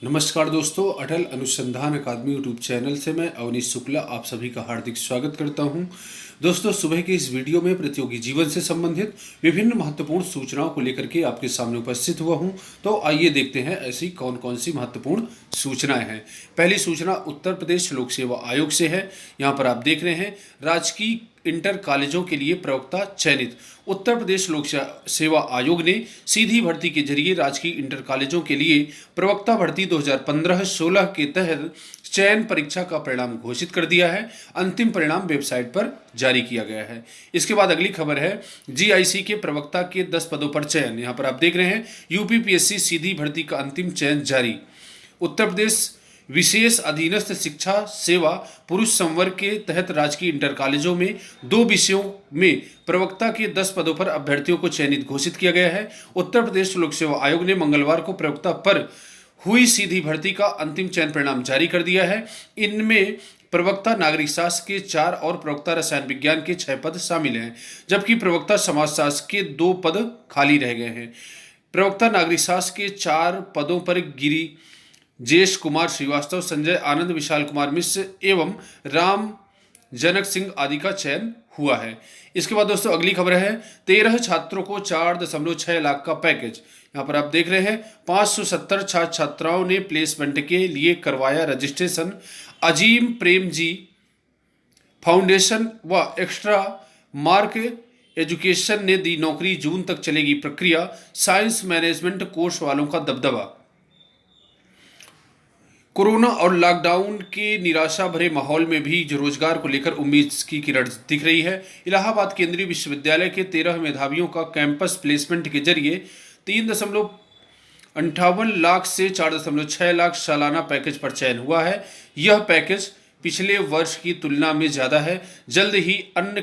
नमस्कार दोस्तों, अटल अनुसंधान अकादमी यूट्यूब चैनल से मैं अवनीश शुक्ला आप सभी का हार्दिक स्वागत करता हूं। दोस्तों, सुबह के इस वीडियो में प्रतियोगी जीवन से संबंधित विभिन्न महत्वपूर्ण सूचनाओं को लेकर के आपके सामने उपस्थित हुआ हूं। तो आइए देखते हैं ऐसी कौन कौन सी महत्वपूर्ण सूचनाएं हैं। पहली सूचना उत्तर प्रदेश लोक सेवा आयोग से है। यहाँ पर आप देख रहे हैं, राजकीय इंटर कॉलेजों के लिए प्रवक्ता चयनित। उत्तर प्रदेश लोक सेवा आयोग ने सीधी भर्ती के जरिए राजकीय इंटर कॉलेजों के लिए प्रवक्ता भर्ती 2015-16 के तहत चयन परीक्षा का परिणाम घोषित कर दिया है। अंतिम परिणाम वेबसाइट पर जारी किया गया है। इसके बाद अगली खबर है, जीआईसी के प्रवक्ता के 10 पदों पर चयन। यहाँ पर आप देख रहे हैं, यूपीपीएससी सीधी भर्ती का अंतिम चयन जारी। उत्तर प्रदेश विशेष अधीनस्थ शिक्षा सेवा पुरुष संवर्ग के तहत राजकीय इंटर कॉलेजों में 2 विषयों में प्रवक्ता के 10 पदों पर अभ्यर्थियों को चयनित घोषित किया गया है। उत्तर प्रदेश लोक सेवा आयोग ने मंगलवार को प्रवक्ता पर हुई सीधी भर्ती का अंतिम चयन परिणाम जारी कर दिया है। इनमें प्रवक्ता नागरिक शास्त्र के 4 और प्रवक्ता रसायन विज्ञान के 6 पद शामिल हैं, जबकि प्रवक्ता समाजशास्त्र के 2 पद खाली रह गए हैं। प्रवक्ता नागरिक शास्त्र के 4 पदों पर गिरी जेश कुमार श्रीवास्तव, संजय आनंद, विशाल कुमार मिश्र एवं राम जनक सिंह आदि का चयन हुआ है। इसके बाद दोस्तों अगली खबर है, 13 छात्रों को 4.6 लाख का पैकेज। यहाँ पर आप देख रहे हैं, 570 छात्र छात्राओं ने प्लेसमेंट के लिए करवाया रजिस्ट्रेशन। अजीम प्रेम जी फाउंडेशन व एक्स्ट्रा मार्क एजुकेशन ने दी नौकरी, जून तक चलेगी प्रक्रिया। साइंस मैनेजमेंट कोर्स वालों का दबदबा। कोरोना और लॉकडाउन के निराशा भरे माहौल में भी जो रोजगार को लेकर उम्मीद की किरण दिख रही है। इलाहाबाद केंद्रीय विश्वविद्यालय के 13 मेधावियों का कैंपस प्लेसमेंट के जरिए 3.58 लाख से 4.6 लाख सालाना पैकेज पर चयन हुआ है। यह पैकेज पिछले वर्ष की तुलना में ज़्यादा है। जल्द ही अन्य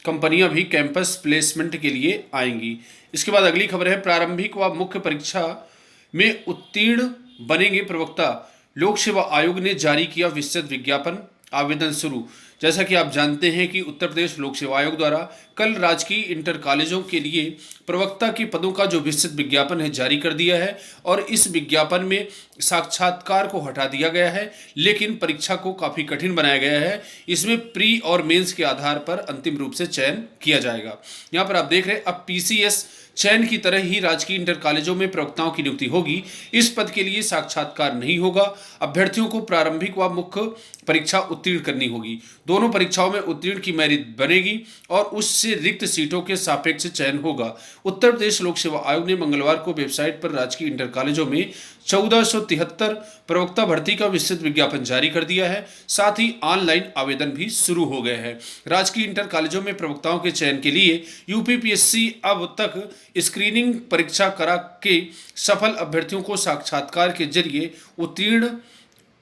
कंपनियां भी कैंपस प्लेसमेंट के लिए आएंगी। इसके बाद अगली खबर है, प्रारंभिक व मुख्य परीक्षा में उत्तीर्ण बनेंगे प्रवक्ता। लोक सेवा आयोग ने जारी किया विस्तृत विज्ञापन, आवेदन शुरू। जैसा कि आप जानते हैं कि उत्तर प्रदेश लोक सेवा आयोग द्वारा कल राजकीय इंटर कॉलेजों के लिए प्रवक्ता के पदों का जो विस्तृत विज्ञापन है जारी कर दिया है, और इस विज्ञापन में साक्षात्कार को हटा दिया गया है, लेकिन परीक्षा को काफ़ी कठिन बनाया गया है। इसमें प्री और मेंस के आधार पर अंतिम रूप से चयन किया जाएगा। यहाँ पर आप देख रहे हैं, अब पीसीएस चयन की तरह ही राजकीय इंटर कॉलेजों में प्रवक्ताओं की नियुक्ति होगी। इस पद के लिए साक्षात्कार नहीं होगा। अभ्यर्थियों को प्रारंभिक व मुख्य परीक्षा उत्तीर्ण करनी होगी। दोनों परीक्षाओं में उत्तीर्ण की मेरिट बनेगी और उससे रिक्त सीटों के सापेक्ष चयन होगा। उत्तर प्रदेश लोक सेवा आयोग ने मंगलवार को वेबसाइट पर राजकीय इंटर कॉलेजों में 1473 प्रवक्ता भर्ती का विस्तृत विज्ञापन जारी कर दिया है। साथ ही ऑनलाइन आवेदन भी शुरू हो गए हैं। राजकीय इंटर कॉलेजों में प्रवक्ताओं के चयन के लिए यूपीपीएससी अब तक स्क्रीनिंग परीक्षा करा के सफल अभ्यर्थियों को साक्षात्कार के जरिए उत्तीर्ण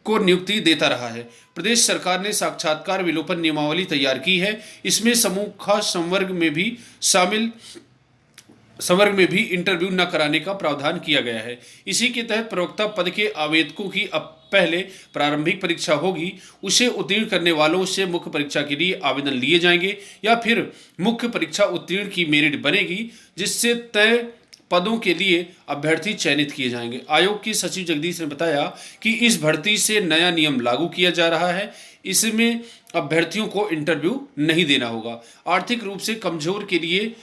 को नियुक्ति देता रहा है। प्रदेश सरकार ने साक्षात्कार विलोपन नियमावली तैयार की है। इसमें समूह खास संवर्ग में भी इंटरव्यू न कराने का प्रावधान किया गया है। इसी के तहत प्रवक्ता पद के आवेदकों की अब पहले प्रारंभिक परीक्षा होगी। उसे उत्तीर्ण करने वालों से मुख्य परीक्षा के लिए आवेदन लिए जाएंगे, या फिर मुख्य परीक्षा उत्तीर्ण की मेरिट बनेगी, जिससे तय पदों के लिए अभ्यर्थी चयनित किए जाएंगे। आयोग के सचिव जगदीश ने बताया कि इस भर्ती से नया नियम लागू किया जा रहा है। इसमें अभ्यर्थियों को इंटरव्यू नहीं देना होगा। आर्थिक रूप से कमजोर के लिए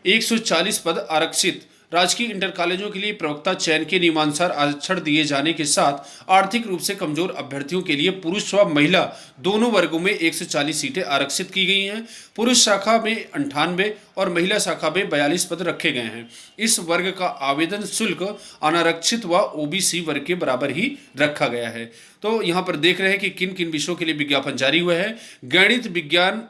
140 पद आरक्षित। राजकीय इंटर कॉलेजों के लिए प्रवक्ता चयन के नियमानुसार आरक्षण दिए जाने के साथ आर्थिक रूप से कमजोर अभ्यर्थियों के लिए पुरुष व महिला दोनों वर्गों में 140 सीटें आरक्षित की गई हैं। पुरुष शाखा में 98 और महिला शाखा में 42 पद रखे गए हैं। इस वर्ग का आवेदन शुल्क अनारक्षित व ओबीसी वर्ग के बराबर ही रखा गया है। तो यहाँ पर देख रहे हैं कि किन किन विषयों के लिए विज्ञापन जारी हुआ है। गणित, विज्ञान,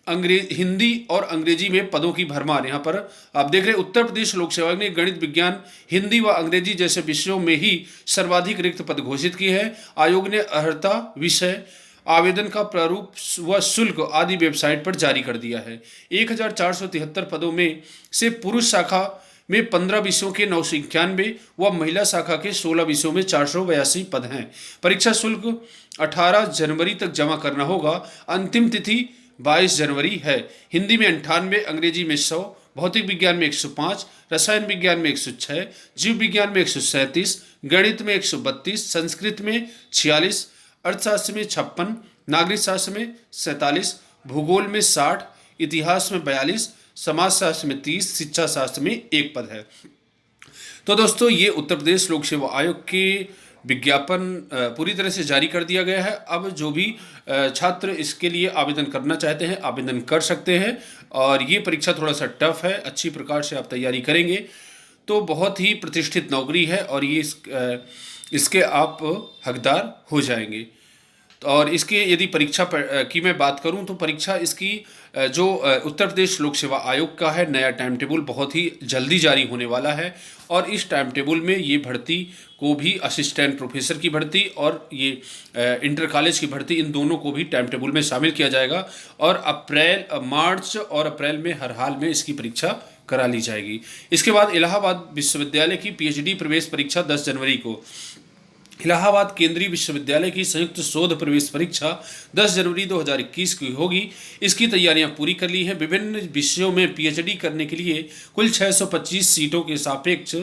हिंदी और अंग्रेजी में पदों की भरमार। यहाँ पर आप देख रहे हैं, उत्तर प्रदेश लोक सेवा आयोग ने गणित, विज्ञान, हिंदी व अंग्रेजी जैसे विषयों में ही सर्वाधिक रिक्त पद घोषित किए हैं। आयोग ने अर्हता, विषय, आवेदन का प्रारूप व शुल्क आदि वेबसाइट पर जारी कर दिया है। 1473 पदों में से पुरुष शाखा में 15 विषयों के 991 व महिला शाखा के 16 विषयों में 482 पद हैं। परीक्षा शुल्क 18 जनवरी तक जमा करना होगा। अंतिम तिथि 22 जनवरी है। हिंदी में 98, अंग्रेजी में 100, भौतिक विज्ञान में 105, रसायन विज्ञान में 106, जीव विज्ञान में 137, गणित में 132, संस्कृत में 46, अर्थशास्त्र में 56, नागरिक शास्त्र में 47, भूगोल में 60, इतिहास में 42, समाजशास्त्र में 30, शिक्षा शास्त्र में 1 पद है। तो दोस्तों ये उत्तर प्रदेश लोक सेवा आयोग के विज्ञापन पूरी तरह से जारी कर दिया गया है। अब जो भी छात्र इसके लिए आवेदन करना चाहते हैं आवेदन कर सकते हैं। और ये परीक्षा थोड़ा सा टफ है, अच्छी प्रकार से आप तैयारी करेंगे तो बहुत ही प्रतिष्ठित नौकरी है और ये इसके आप हकदार हो जाएंगे। और इसके यदि परीक्षा की मैं बात करूं तो परीक्षा इसकी जो उत्तर प्रदेश लोक सेवा आयोग का है नया टाइम टेबल बहुत ही जल्दी जारी होने वाला है। और इस टाइम टेबल में ये भर्ती को भी असिस्टेंट प्रोफेसर की भर्ती और ये इंटर कॉलेज की भर्ती इन दोनों को भी टाइम टेबल में शामिल किया जाएगा। और मार्च और अप्रैल में हर हाल में इसकी परीक्षा करा ली जाएगी। इसके बाद इलाहाबाद विश्वविद्यालय की पीएचडी प्रवेश परीक्षा 10 जनवरी को, इलाहाबाद केंद्रीय विश्वविद्यालय की संयुक्त शोध प्रवेश परीक्षा 10 जनवरी 2021 की होगी। इसकी तैयारियां पूरी कर ली हैं। विभिन्न विषयों में पीएचडी करने के लिए कुल 625 सीटों के सापेक्ष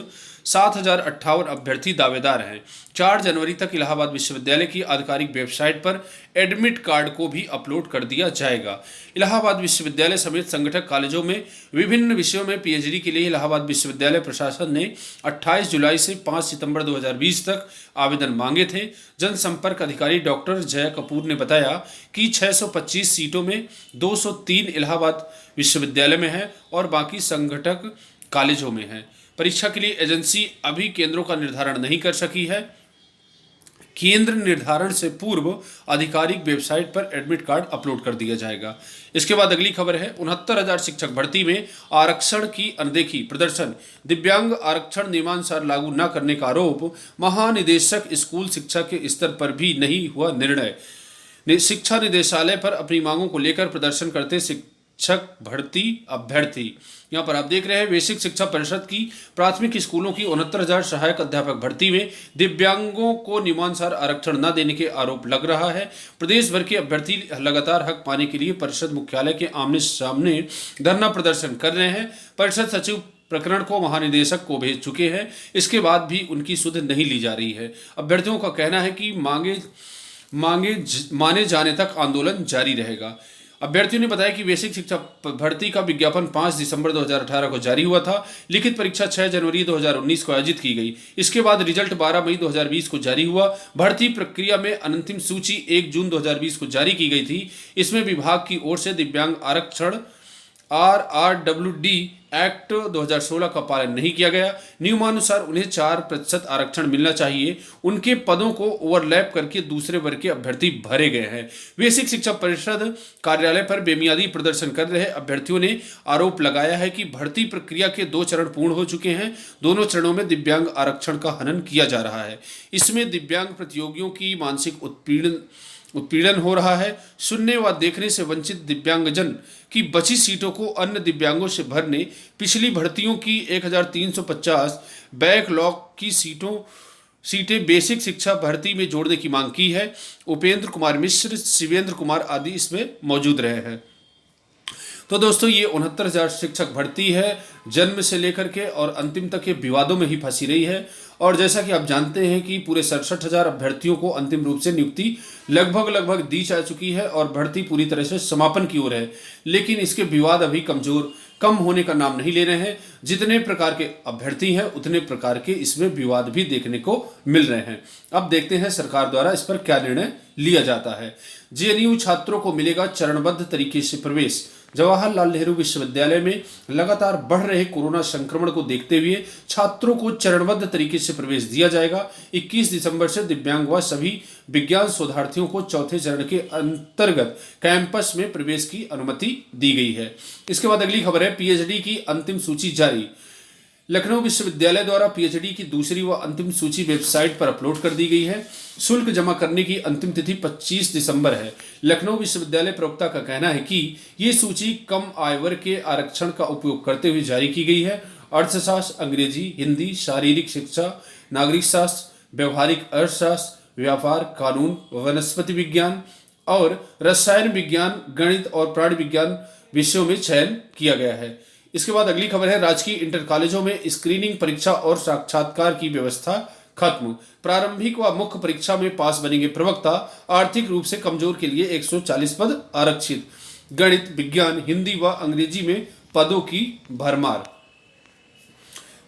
7,058 अभ्यर्थी दावेदार हैं। 4 जनवरी तक इलाहाबाद विश्वविद्यालय की आधिकारिक वेबसाइट पर एडमिट कार्ड को भी अपलोड कर दिया जाएगा। इलाहाबाद विश्वविद्यालय समेत संगठक कॉलेजों में विभिन्न विषयों में पीएचडी के लिए इलाहाबाद विश्वविद्यालय प्रशासन ने 28 जुलाई से 5 सितंबर 2020 तक आवेदन मांगे थे। जनसंपर्क अधिकारी डॉक्टर जय कपूर ने बताया कि 625 सीटों में 203 इलाहाबाद विश्वविद्यालय में है और बाकी संगठक कॉलेजों में है। परीक्षा के लिए एजेंसी अभी केंद्रों का निर्धारण नहीं कर सकी है। केंद्र निर्धारण से पूर्व आधिकारिक वेबसाइट पर एडमिट कार्ड अपलोड कर दिया जाएगा। इसके बाद अगली खबर है 69,000 शिक्षक भर्ती में आरक्षण की अनदेखी, प्रदर्शन, दिव्यांग आरक्षण नियमानुसार लागू न करने का आरोप, महानिदेशक स्कूल शिक्षा के स्तर पर भी नहीं हुआ निर्णय। शिक्षा निदेशालय पर अपनी मांगों को लेकर प्रदर्शन करते शिक्षक भर्ती अभ्यर्थी। यहाँ पर आप देख रहे हैं बेसिक शिक्षा परिषद की प्राथमिक स्कूलों की 69,000 सहायक अध्यापक भर्ती में दिव्यांगों को नियमानुसार आरक्षण न देने के आरोप लग रहा है। प्रदेश भर के अभ्यर्थी लगातार हक पाने के लिए परिषद मुख्यालय के आमने सामने धरना प्रदर्शन कर रहे हैं। परिषद सचिव प्रकरण को महानिदेशक को भेज चुके हैं। इसके बाद भी उनकी सुध नहीं ली जा रही है। अभ्यर्थियों का कहना है कि माने जाने तक आंदोलन जारी रहेगा। अभ्यर्थियों ने बताया कि बेसिक शिक्षा भर्ती का विज्ञापन 5 दिसंबर 2018 को जारी हुआ था। लिखित परीक्षा 6 जनवरी 2019 को आयोजित की गई। इसके बाद रिजल्ट 12 मई 2020 को जारी हुआ। भर्ती प्रक्रिया में अंतिम सूची 1 जून 2020 को जारी की गई थी। इसमें विभाग की ओर से दिव्यांग आरक्षण RRWD एक्ट 2016 का पालन नहीं किया गया। नियमानुसार उन्हें 4% आरक्षण मिलना चाहिए। उनके पदों को ओवरलैप करके दूसरे वर्ग के अभ्यर्थी भरे गए हैं। बेसिक शिक्षा परिषद कार्यालय पर बेमियादी प्रदर्शन कर रहे अभ्यर्थियों ने आरोप लगाया है कि भर्ती प्रक्रिया के 2 चरण पूर्ण हो चुके हैं। दोनों चरणों में दिव्यांग आरक्षण का हनन किया जा रहा है। इसमें दिव्यांग प्रतियोगियों की मानसिक उत्पीड़न हो रहा है। सुनने व देखने से वंचित दिव्यांगजन की बची सीटों को अन्य दिव्यांगों से भरने, पिछली भर्तियों की 1350 बैकलॉग की सीटें बेसिक शिक्षा भर्ती में जोड़ने की मांग की है। उपेंद्र कुमार मिश्र, शिवेंद्र कुमार आदि इसमें मौजूद रहे हैं। तो दोस्तों ये 69,000 शिक्षक भर्ती है, जन्म से लेकर के और अंतिम तक ये विवादों में ही फंसी रही है। और जैसा कि आप जानते हैं कि पूरे 67,000 अभ्यर्थियों को अंतिम रूप से नियुक्ति लगभग दी जा चुकी है और भर्ती पूरी तरह से समापन की ओर है। लेकिन इसके विवाद अभी कम होने का नाम नहीं ले रहे हैं। जितने प्रकार के अभ्यर्थी हैं उतने प्रकार के इसमें विवाद भी देखने को मिल रहे हैं। अब देखते हैं सरकार द्वारा इस पर क्या निर्णय लिया जाता है। जेएनयू छात्रों को मिलेगा चरणबद्ध तरीके से प्रवेश। जवाहरलाल नेहरू विश्वविद्यालय में लगातार बढ़ रहे कोरोना संक्रमण को देखते हुए छात्रों को चरणबद्ध तरीके से प्रवेश दिया जाएगा। 21 दिसंबर से दिव्यांग व सभी विज्ञान शोधार्थियों को चौथे चरण के अंतर्गत कैंपस में प्रवेश की अनुमति दी गई है। इसके बाद अगली खबर है पीएचडी की अंतिम सूची जारी। लखनऊ विश्वविद्यालय द्वारा पीएचडी की दूसरी व अंतिम सूची वेबसाइट पर अपलोड कर दी गई है। शुल्क जमा करने की अंतिम तिथि 25 दिसंबर है। लखनऊ विश्वविद्यालय प्रवक्ता का कहना है कि ये सूची कम आय वर्ग के आरक्षण का उपयोग करते हुए जारी की गई है। अर्थशास्त्र, अंग्रेजी, हिंदी, शारीरिक शिक्षा, नागरिक शास्त्र, व्यवहारिक अर्थशास्त्र, व्यापार, कानून, वनस्पति विज्ञान और रसायन विज्ञान, गणित और प्राणी विज्ञान विषयों में चयन किया गया है। इसके बाद अगली खबर है, राजकीय इंटर कॉलेजों में स्क्रीनिंग परीक्षा और साक्षात्कार की व्यवस्था खत्म। प्रारंभिक व मुख्य परीक्षा में पास बनेंगे प्रवक्ता। आर्थिक रूप से कमजोर के लिए 140 पद आरक्षित। गणित, विज्ञान, हिंदी व अंग्रेजी में पदों की भरमार।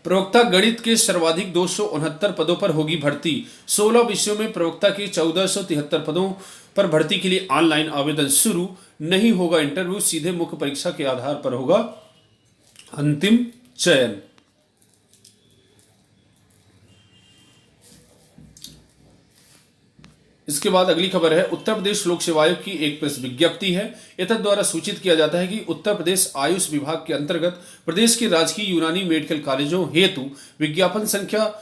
प्रवक्ता गणित के सर्वाधिक 269 पदों पर होगी भर्ती। 16 विषयों में प्रवक्ता के 1473 पदों पर भर्ती के लिए ऑनलाइन आवेदन शुरू। नहीं होगा इंटरव्यू, सीधे मुख्य परीक्षा के आधार पर होगा अंतिम चयन। इसके बाद अगली खबर है, उत्तर प्रदेश लोक सेवा आयोग की एक प्रेस विज्ञप्ति है। एतद द्वारा सूचित किया जाता है कि उत्तर प्रदेश आयुष विभाग के अंतर्गत प्रदेश के राजकीय यूनानी मेडिकल कॉलेजों हेतु विज्ञापन संख्या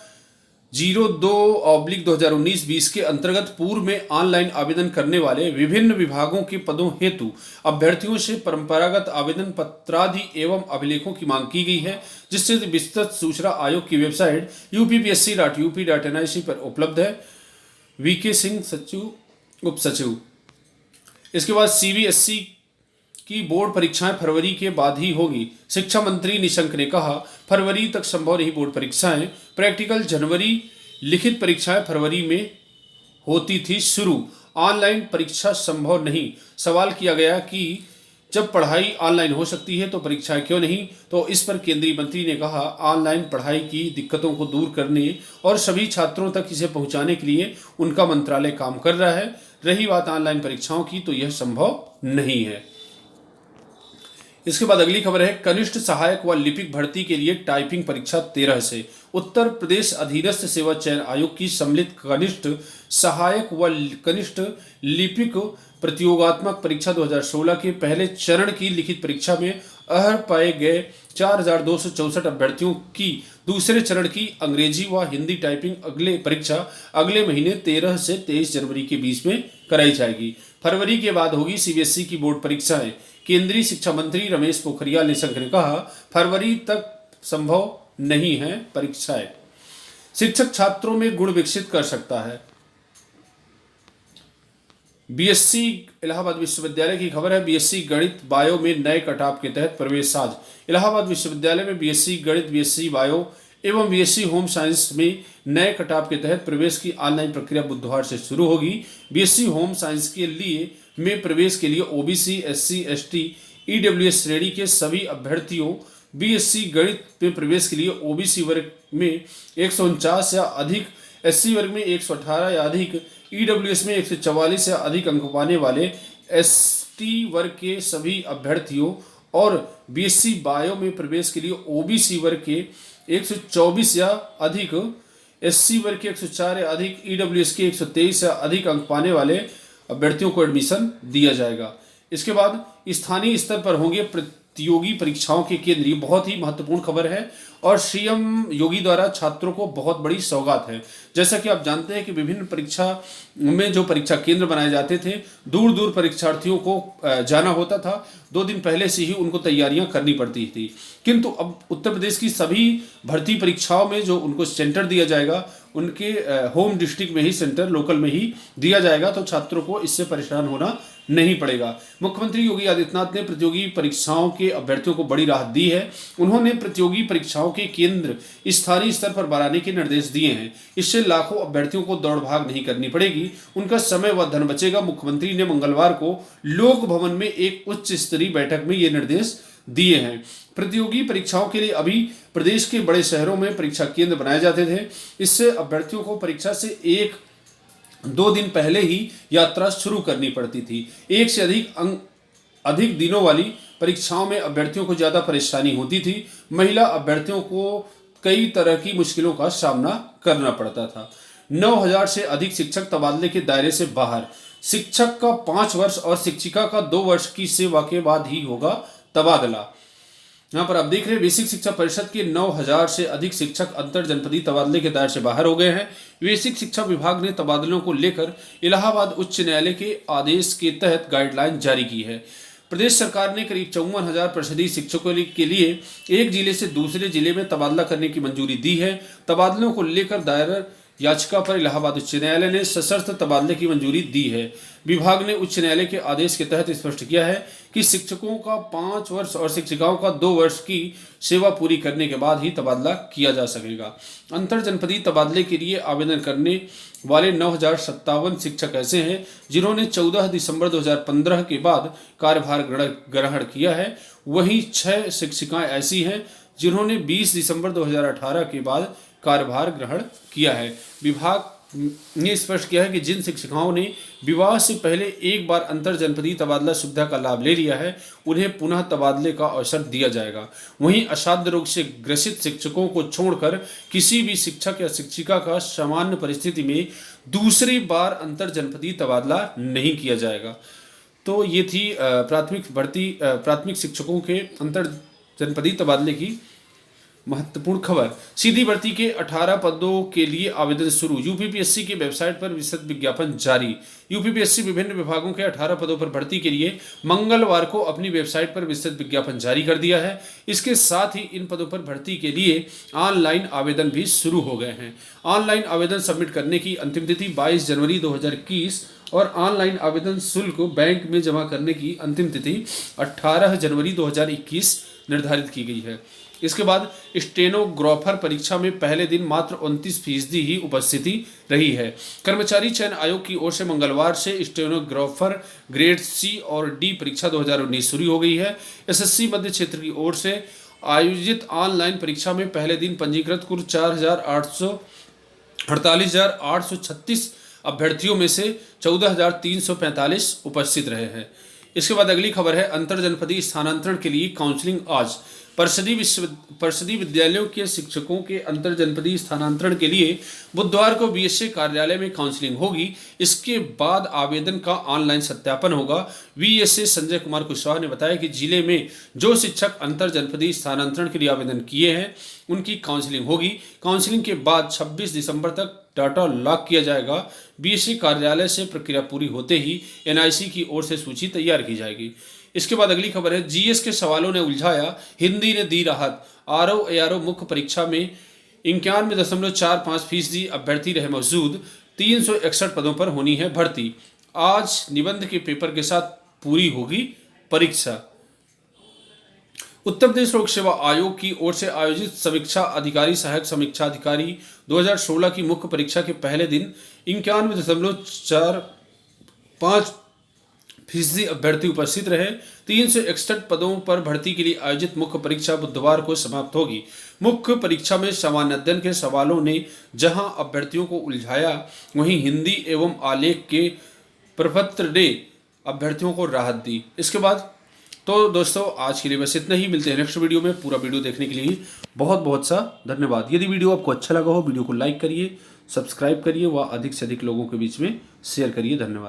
02/2019-20 के अंतर्गत पूर्व में ऑनलाइन आवेदन करने वाले विभिन्न विभागों के पदों हेतु अभ्यर्थियों से परंपरागत आवेदन पत्रादि एवं अभिलेखों की मांग की गई है, जिससे विस्तृत सूचना आयोग की वेबसाइट uppsc.up.nic पर उपलब्ध है। वीके सिंह सचिव, उप सचिव। इसके बाद सीबीएसई की बोर्ड परीक्षाएं फरवरी के बाद ही होगी। शिक्षा मंत्री निशंक ने कहा, फरवरी तक संभव नहीं बोर्ड परीक्षाएं, प्रैक्टिकल जनवरी, लिखित परीक्षाएं फरवरी में होती थी शुरू, ऑनलाइन परीक्षा संभव नहीं। सवाल किया गया कि जब पढ़ाई ऑनलाइन हो सकती है तो परीक्षाएं क्यों नहीं, तो इस पर केंद्रीय मंत्री ने कहा, ऑनलाइन पढ़ाई की दिक्कतों को दूर करने और सभी छात्रों तक इसे पहुंचाने के लिए उनका मंत्रालय काम कर रहा है। रही बात ऑनलाइन परीक्षाओं की, तो यह संभव नहीं है। इसके बाद अगली खबर है, कनिष्ठ सहायक व लिपिक भर्ती के लिए टाइपिंग परीक्षा 13 से। उत्तर प्रदेश अधीनस्थ सेवा चयन आयोग की सम्मिलित कनिष्ठ सहायक व कनिष्ठ लिपिक प्रतियोगात्मक परीक्षा 2016 के पहले चरण की लिखित परीक्षा में अर्ह पाए गए 4264 अभ्यर्थियों की दूसरे चरण की अंग्रेजी व हिंदी टाइपिंग परीक्षा अगले महीने 13 से 23 जनवरी के बीच में कराई जाएगी। फरवरी के बाद होगी सीबीएसई की बोर्ड परीक्षाएं। केंद्रीय शिक्षा मंत्री रमेश पोखरियाल निशंक ने कहा, फरवरी तक संभव नहीं है परीक्षाएं। शिक्षक छात्रों में गुण विकसित कर सकता है। बीएससी इलाहाबाद विश्वविद्यालय की खबर है, बीएससी गणित बायो में नए कटऑफ के तहत प्रवेश आज। इलाहाबाद विश्वविद्यालय में बीएससी गणित, बीएससी बायो एवं बीएससी होम साइंस में नए कटऑफ के तहत प्रवेश की ऑनलाइन प्रक्रिया बुधवार से शुरू होगी। बीएससी होम साइंस के लिए में प्रवेश के लिए ओबीसी, एससी, एसटी, ईडब्ल्यूएस श्रेणी के सभी अभ्यर्थियों, बीएससी गणित में प्रवेश के लिए ओबीसी वर्ग में 149 या अधिक, एससी वर्ग में 118 या अधिक, ईडब्ल्यूएस में 144 या अधिक अंक पाने वाले एसटी वर्ग के सभी अभ्यर्थियों और बीएससी बायो में प्रवेश के लिए ओबीसी वर्ग के 124 या अधिक, एससी वर्ग के 104 या अधिक, ईडब्ल्यूएस के 123 या अधिक अंक पाने वाले अभ्यर्थियों को एडमिशन दिया जाएगा। इसके बाद स्थानीय स्तर पर होंगे प्रतियोगी परीक्षाओं के केंद्र। बहुत ही महत्वपूर्ण खबर है और सीएम योगी द्वारा छात्रों को बहुत बड़ी सौगात है। जैसा कि आप जानते हैं कि विभिन्न परीक्षा में जो परीक्षा केंद्र बनाए जाते थे, दूर दूर परीक्षार्थियों को जाना होता था, 2 दिन पहले से ही उनको तैयारियां करनी पड़ती थी। किंतु अब उत्तर प्रदेश की सभी भर्ती परीक्षाओं में जो उनको सेंटर दिया जाएगा, उनके होम डिस्ट्रिक्ट में ही सेंटर, लोकल में ही दिया जाएगा, तो छात्रों को इससे परेशान होना नहीं पड़ेगा। मुख्यमंत्री योगी आदित्यनाथ ने प्रतियोगी परीक्षाओं के अभ्यर्थियों को बड़ी राहत दी है। उन्होंने प्रतियोगी परीक्षाओं के केंद्र स्थानीय स्तर पर बनाने के निर्देश दिए हैं। इससे लाखों अभ्यर्थियों को दौड़ भाग नहीं करनी पड़ेगी, उनका समय व धन बचेगा। मुख्यमंत्री ने मंगलवार को लोक भवन में एक उच्च स्तरीय बैठक में ये निर्देश दिए हैं। प्रतियोगी परीक्षाओं के लिए अभी प्रदेश के बड़े शहरों में परीक्षा केंद्र बनाए जाते थे। इससे अभ्यर्थियों को परीक्षा से 1-2 दिन पहले ही यात्रा शुरू करनी पड़ती थी। एक से अधिक दिनों वाली परीक्षाओं में अभ्यर्थियों को ज्यादा परेशानी होती थी। महिला अभ्यर्थियों को कई तरह की मुश्किलों का सामना करना पड़ता था। 9000 से अधिक शिक्षक तबादले के दायरे से बाहर। शिक्षक का 5 वर्ष और शिक्षिका का 2 वर्ष की सेवा के बाद ही होगा तबादला। यहाँ पर आप देख रहे हैं, बेसिक शिक्षा परिषद के 9000 से अधिक शिक्षक अंतर जनपदीय तबादले के दायरे से बाहर हो गए हैं। बेसिक शिक्षा विभाग ने तबादलों को लेकर इलाहाबाद उच्च न्यायालय के आदेश के तहत गाइडलाइन जारी की है। प्रदेश सरकार ने करीब 54,000 परिषदीय शिक्षकों के लिए एक जिले से दूसरे जिले में तबादला करने की मंजूरी दी है। तबादलों को लेकर दायर याचिका पर इलाहाबाद उच्च न्यायालय ने सशर्त तबादले की मंजूरी दी है। विभाग ने उच्च न्यायालय के आदेश के तहत स्पष्ट किया है कि शिक्षकों का 5 वर्ष और शिक्षिकाओं का 2 वर्ष की सेवा पूरी करने के बाद ही तबादला किया जा सकेगा। अंतर जनपदीय तबादले के लिए आवेदन करने वाले 9,057 शिक्षक ऐसे हैं जिन्होंने 14 दिसंबर 2015 के बाद कार्यभार ग्रहण किया है। वहीं 6 शिक्षिकाएं ऐसी हैं जिन्होंने 20 दिसंबर 2018 के बाद कार्यभार ग्रहण किया है। विभाग ने स्पष्ट किया है कि जिन शिक्षिकाओं ने विवाह से पहले एक बार अंतर जनपदीय तबादला सुविधा का लाभ ले लिया है उन्हें पुनः तबादले का अवसर दिया जाएगा। वहीं असाध्य रोग से ग्रसित शिक्षकों को छोड़कर किसी भी शिक्षक या शिक्षिका का सामान्य परिस्थिति में दूसरी बार अंतर जनपदीय तबादला नहीं किया जाएगा। तो ये थी प्राथमिक शिक्षकों के अंतर जनपदीय तबादले की महत्वपूर्ण खबर। सीधी भर्ती के 18 पदों के लिए आवेदन शुरू। यूपीपीएससी की वेबसाइट पर विस्तृत विज्ञापन जारी। यूपीपीएससी विभिन्न विभागों के 18 पदों पर भर्ती के लिए मंगलवार को अपनी वेबसाइट पर विस्तृत विज्ञापन जारी कर दिया है। इसके साथ ही इन पदों पर भर्ती के लिए ऑनलाइन आवेदन भी शुरू हो गए हैं। ऑनलाइन आवेदन सबमिट करने की अंतिम तिथि 22 जनवरी 2021 और ऑनलाइन आवेदन शुल्क बैंक में जमा करने की अंतिम तिथि 18 जनवरी 2021 निर्धारित की गई है। इसके बाद स्टेनोग्राफर परीक्षा में पहले दिन मात्र 29% ही उपस्थिति रही है। कर्मचारी चयन आयोग की ओर से मंगलवार से स्टेनोग्राफर ग्रेड सी और डी परीक्षा 2019 शुरू हो गई है। एसएससी मध्य क्षेत्र की ओर से आयोजित ऑनलाइन परीक्षा में पहले दिन पंजीकृत कुल 48,836 अभ्यर्थियों में से 14,345 उपस्थित रहे हैं। इसके बाद अगली खबर है अंतर जनपदीय स्थानांतरण के लिए काउंसलिंग आज। परिषदीय विद्यालयों के शिक्षकों के अंतर जनपदीय स्थानांतरण के लिए बुधवार को बीएसए कार्यालय में काउंसलिंग होगी। इसके बाद आवेदन का ऑनलाइन सत्यापन होगा। बीएसए संजय कुमार कुशवाहा ने बताया कि जिले में जो शिक्षक अंतर जनपदीय स्थानांतरण के लिए आवेदन किए हैं उनकी काउंसलिंग होगी। काउंसलिंग के बाद 26 दिसंबर तक डाटा लॉक किया जाएगा। बीएसए कार्यालय से प्रक्रिया पूरी होते ही एनआईसी की ओर से सूची तैयार की जाएगी। इसके बाद अगली खबर है जीएस के सवालों ने उलझाया, हिंदी ने दी राहत। आरओ एआरओ मुख्य परीक्षा में 91.45% अभ्यर्थी रहे मौजूद। 361 पदों पर होनी है भर्ती। आज निबंध के पेपर के साथ पूरी होगी परीक्षा। उत्तर प्रदेश लोक सेवा आयोग की ओर से आयोजित समीक्षा अधिकारी सहायक समीक्षा अधिकारी 2016 की मुख्य परीक्षा के पहले दिन 91.45% अभ्यर्थी उपस्थित रहे। 361 पदों पर भर्ती के लिए आयोजित मुख्य परीक्षा बुधवार को समाप्त होगी। मुख्य परीक्षा में सामान्य अध्ययन के सवालों ने जहां अभ्यर्थियों को उलझाया, वहीं हिंदी एवं आलेख के प्रपत्र ने अभ्यर्थियों को राहत दी। इसके बाद तो दोस्तों आज के लिए बस इतना ही। मिलते हैं नेक्स्ट वीडियो में। पूरा वीडियो देखने के लिए बहुत बहुत सा धन्यवाद। यदि वीडियो आपको अच्छा लगा हो वीडियो को लाइक करिए, सब्सक्राइब करिए व अधिक से अधिक लोगों के बीच में शेयर करिए। धन्यवाद।